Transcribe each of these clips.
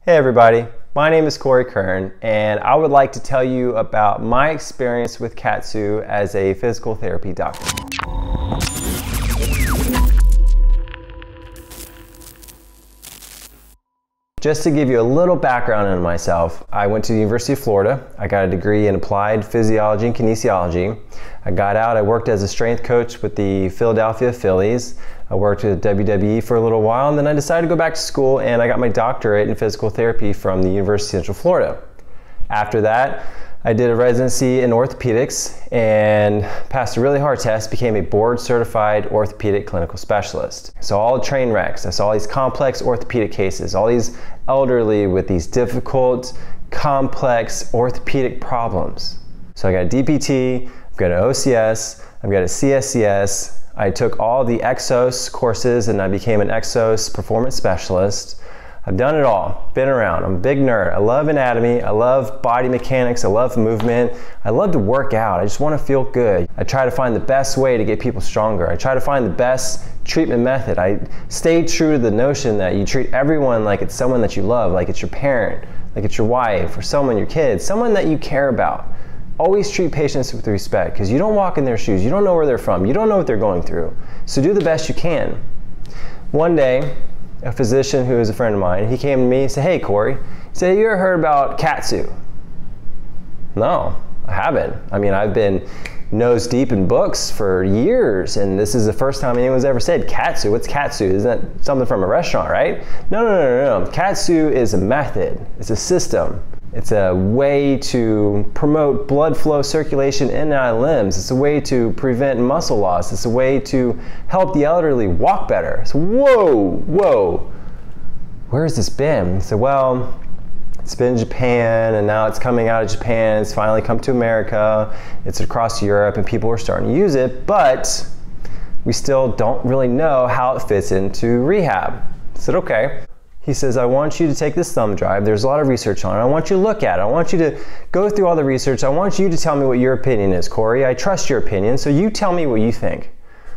Hey everybody, my name is Cory Keirn and I would like to tell you about my experience with KAATSU as a physical therapy doctor. Just to give you a little background on myself, I went to the University of Florida. I got a degree in applied physiology and kinesiology. I got out, I worked as a strength coach with the Philadelphia Phillies. I worked with WWE for a little while, and then I decided to go back to school and I got my doctorate in physical therapy from the University of Central Florida. After that, I did a residency in orthopaedics and passed a really hard test, became a board certified orthopedic clinical specialist. So all the train wrecks, I saw all these complex orthopedic cases, all these elderly with these difficult, complex orthopedic problems. So I got a DPT, I've got an OCS, I've got a CSCS, I took all the Exos courses and I became an Exos performance specialist. I've done it all, been around. I'm a big nerd. I love anatomy, I love body mechanics, I love movement, I love to work out, I just want to feel good. I try to find the best way to get people stronger. I try to find the best treatment method. I stay true to the notion that you treat everyone like it's someone that you love, like it's your parent, like it's your wife, or someone, your kids, someone that you care about. Always treat patients with respect because you don't walk in their shoes, you don't know where they're from, you don't know what they're going through. So do the best you can. One day, a physician who is a friend of mine, he came to me and said, "Hey Cory," he said, "Have you ever heard about KAATSU?" No, I haven't. I mean, I've been nose deep in books for years and this is the first time anyone's ever said KAATSU. What's KAATSU? Isn't that something from a restaurant, right? No. KAATSU is a method, it's a system. It's a way to promote blood flow circulation in and out of limbs. It's a way to prevent muscle loss. It's a way to help the elderly walk better. So, whoa, where has this been? So, well, it's been in Japan and now it's coming out of Japan. It's finally come to America. It's across Europe and people are starting to use it, but we still don't really know how it fits into rehab. I said, okay. He says, I want you to take this thumb drive. There's a lot of research on it. I want you to look at it. I want you to go through all the research. I want you to tell me what your opinion is, Cory. I trust your opinion, so you tell me what you think.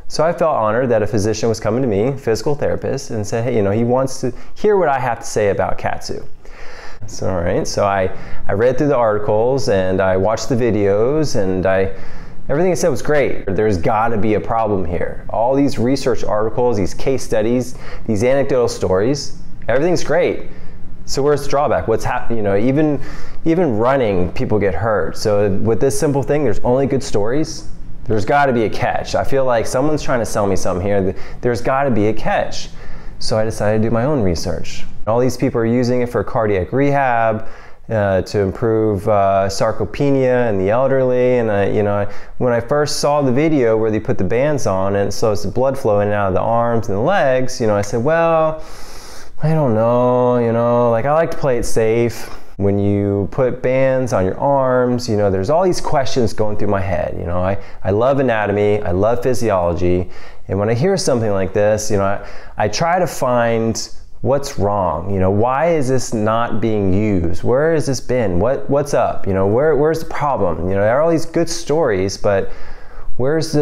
So I felt honored that a physician was coming to me, a physical therapist, and said, hey, you know, he wants to hear what I have to say about KAATSU. So, all right, so I read through the articles and I watched the videos and everything it said was great. There's got to be a problem here. All these research articles, these case studies, these anecdotal stories, everything's great. So where's the drawback? What's happening? You know, even running, people get hurt. So with this simple thing, there's only good stories. There's got to be a catch. I feel like someone's trying to sell me something here. There's got to be a catch. So I decided to do my own research. All these people are using it for cardiac rehab, to improve sarcopenia in the elderly. And you know, when I first saw the video where they put the bands on and it slows the blood flow in and out of the arms and the legs, you know, I said, well, I don't know, you know, like I like to play it safe. When you put bands on your arms, you know, there's all these questions going through my head. You know, I love anatomy, I love physiology, and when I hear something like this, you know, I try to find what's wrong. You know, why is this not being used? Where has this been? What's up? You know, where's the problem? You know, there are all these good stories, but what's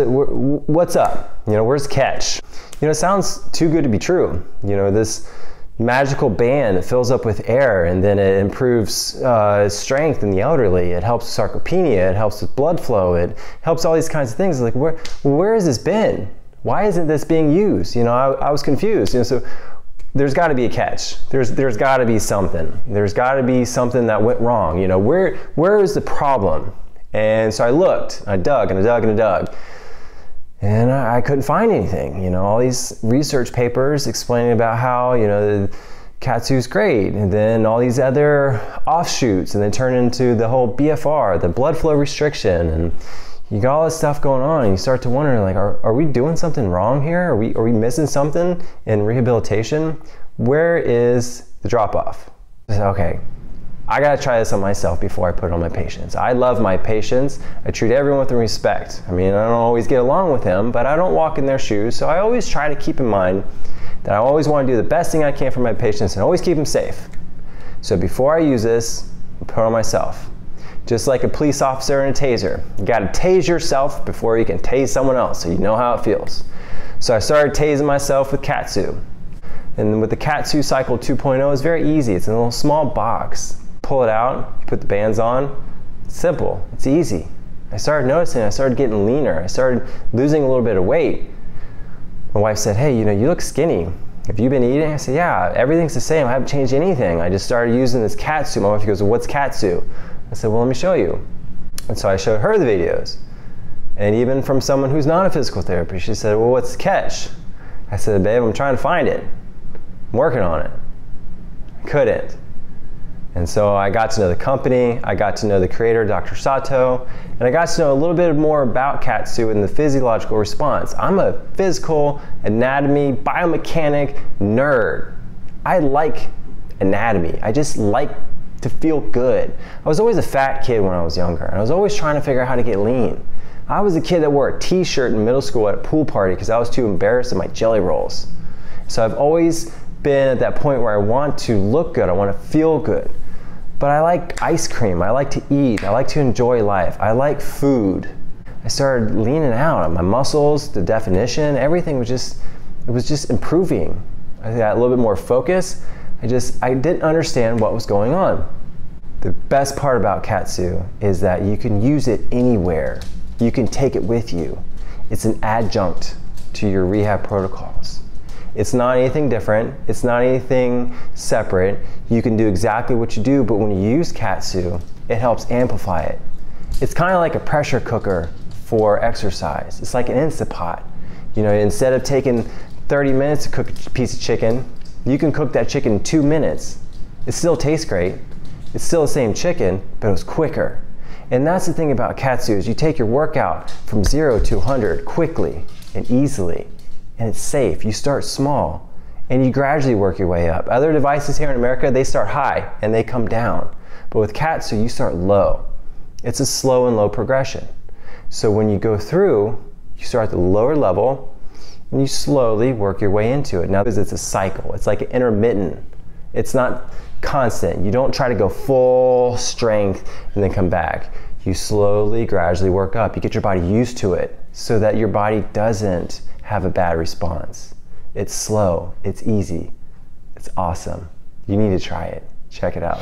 up? You know, where's the catch? You know, it sounds too good to be true. You know, this magical band that fills up with air and then it improves strength in the elderly. It helps with sarcopenia, it helps with blood flow, it helps all these kinds of things. Like, where has this been? Why isn't this being used? You know, I was confused. You know, so there's got to be a catch. There's got to be something. There's got to be something that went wrong. You know, where is the problem? And so I looked, I dug and I dug and I dug. And I couldn't find anything. You know, all these research papers explaining about how, you know, KAATSU's great, and then all these other offshoots, and then turn into the whole BFR, the blood flow restriction, and you got all this stuff going on, and you start to wonder, like, are we doing something wrong here? Are we missing something in rehabilitation? Where is the drop-off? Okay, I gotta try this on myself before I put it on my patients. I love my patients. I treat everyone with respect. I mean, I don't always get along with them, but I don't walk in their shoes, so I always try to keep in mind that I always want to do the best thing I can for my patients and always keep them safe. So before I use this, I put it on myself. Just like a police officer and a taser. You gotta tase yourself before you can tase someone else, so you know how it feels. So I started tasing myself with KAATSU. And with the KAATSU Cycle 2.0, it's very easy. It's in a little small box. Pull it out, you put the bands on. It's simple, it's easy. I started noticing, I started getting leaner. I started losing a little bit of weight. My wife said, hey, you look skinny. Have you been eating? I said, yeah, everything's the same. I haven't changed anything. I just started using this KAATSU. My wife goes, well, what's KAATSU? I said, well, let me show you. And so I showed her the videos. And even from someone who's not a physical therapist, she said, well, what's catch? I said, babe, I'm trying to find it. I'm working on it. I couldn't. And so I got to know the company, I got to know the creator, Dr. Sato, and I got to know a little bit more about KAATSU and the physiological response. I'm a physical anatomy, biomechanic nerd. I like anatomy. I just like to feel good. I was always a fat kid when I was younger, and I was always trying to figure out how to get lean. I was a kid that wore a t-shirt in middle school at a pool party because I was too embarrassed of my jelly rolls. So I've always been at that point where I want to look good, I want to feel good. But I like ice cream, I like to eat, I like to enjoy life, I like food. I started leaning out, my muscles, the definition, everything was just improving. I got a little bit more focus. I didn't understand what was going on. The best part about KAATSU is that you can use it anywhere. You can take it with you. It's an adjunct to your rehab protocols. It's not anything different. It's not anything separate. You can do exactly what you do, but when you use KAATSU, it helps amplify it. It's kind of like a pressure cooker for exercise. It's like an Instant Pot. Instead of taking 30 minutes to cook a piece of chicken, you can cook that chicken in 2 minutes. It still tastes great. It's still the same chicken, but it was quicker. And that's the thing about KAATSU is you take your workout from 0 to 100 quickly and easily. And it's safe. You start small and you gradually work your way up. Other devices here in America, they start high and they come down. But with KAATSU, you start low. It's a slow and low progression. So when you go through, you start at the lower level and you slowly work your way into it. Now, it's a cycle. It's like an intermittent. It's not constant. You don't try to go full strength and then come back. You slowly, gradually work up. You get your body used to it so that your body doesn't have a bad response. It's slow, it's easy, it's awesome. You need to try it. Check it out.